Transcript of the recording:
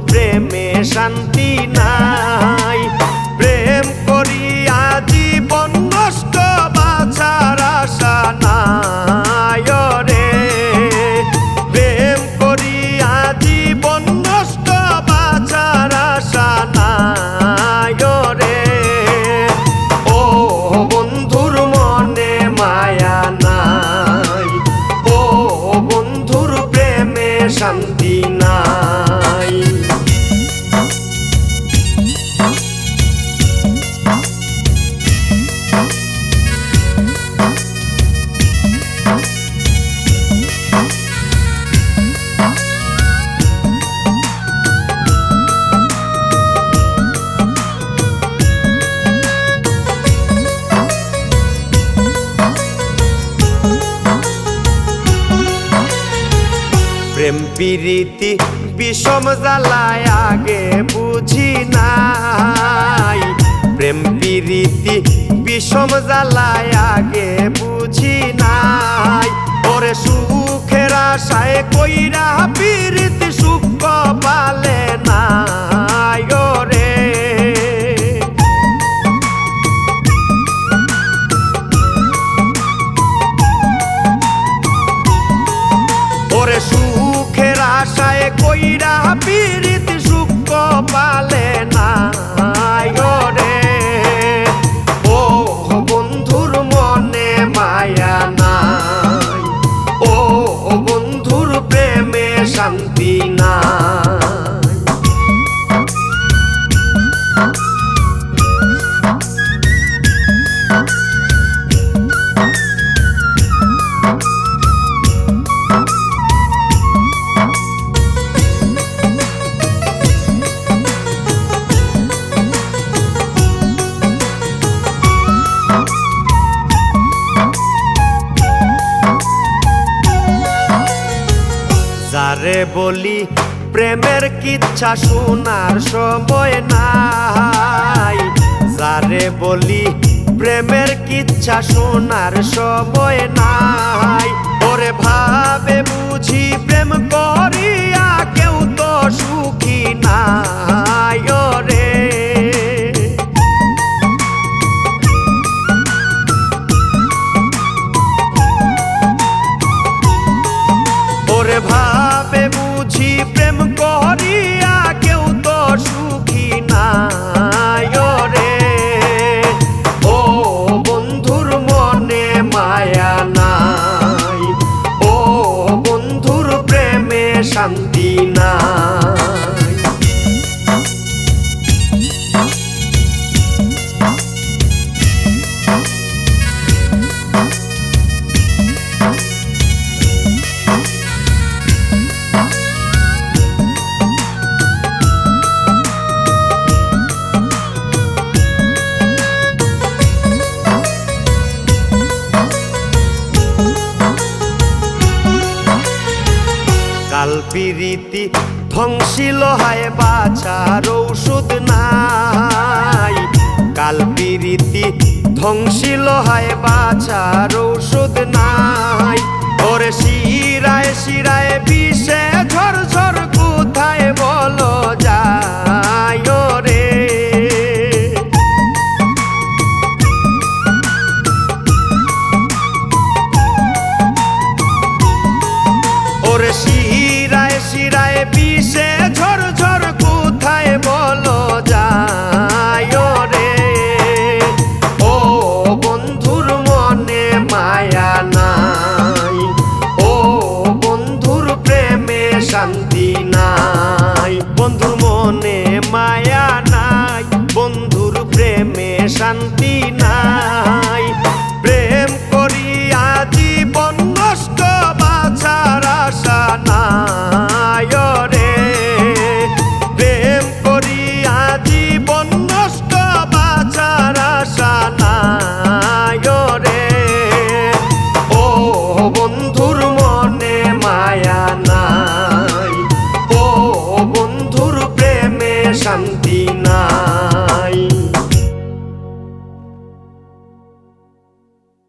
প্রেমে শান্তি নাই। প্রেম করিয়া জীবন নষ্ট বাঁচার আশা নাই রে। প্রেম করিয়া জীবন নষ্ট বাঁচার আশা নাই রে। ও বন্ধুর মনে মায়া নাই, ও বন্ধুর প্রেমে শান্তি নাই। প্রেম প্রীতি বিষম জ্বালায় আগে বুঝি নাই। প্রেম প্রীতি বিষম জ্বালায় আগে বুঝি নাই। ওরে সুখের আশায় কইরা প্রীতি সুখ পালে নাই রে। ওরে সুখের আশায় কইরা প্রীতি সুখ পালে নাই রে। ও বন্ধুর মনে মায়া নাই, ও বন্ধুর প্রেমে শান্তি নাই। যারে বলি প্রেমের কিচ্ছা শোনার সময় নাই। যারে বলি প্রেমের কিচ্ছা শোনার সময় নাই। ওরে ভাবে বুঝি প্রেম করিয়া কেউ তো সুখী নাই রে। ওরে ভাবে বুঝি প্রেম করিয়া কেউ তো সুখী নাই রে। ও বন্ধুর মনে মায়া নাই, ও বন্ধুর প্রেমে শান্তি নাই। কাল প্রীতি ধ্বংসিল হায় বাছার ঔষধ নাই। কাল প্রীতি ধ্বংসিল হায় বাছার ঔষধ নাই। ওরে শিরায় শিরায় বিষে ঝর ঝর কোথায় বলো যায় রে। ওরে শিরায় শিরায় বিষে ঝর ঝর কোথায় বলো যায় রে। ও বন্ধুর মনে মায়া নাই, ও বন্ধুর প্রেমে শান্তি নাই। বন্ধুর মনে মায়া নাই, বন্ধুর প্রেমে শান্তি নাই। প্রেম করিয়া জীবন নষ্ট বাঁচার আশা নাই রে। প্রেম করিয়া জীবন নষ্ট বাঁচার আশা নাই রে। ও বন্ধুর মনে মায়া নাই, ও বন্ধুর প্রেমে শান্তি নাই।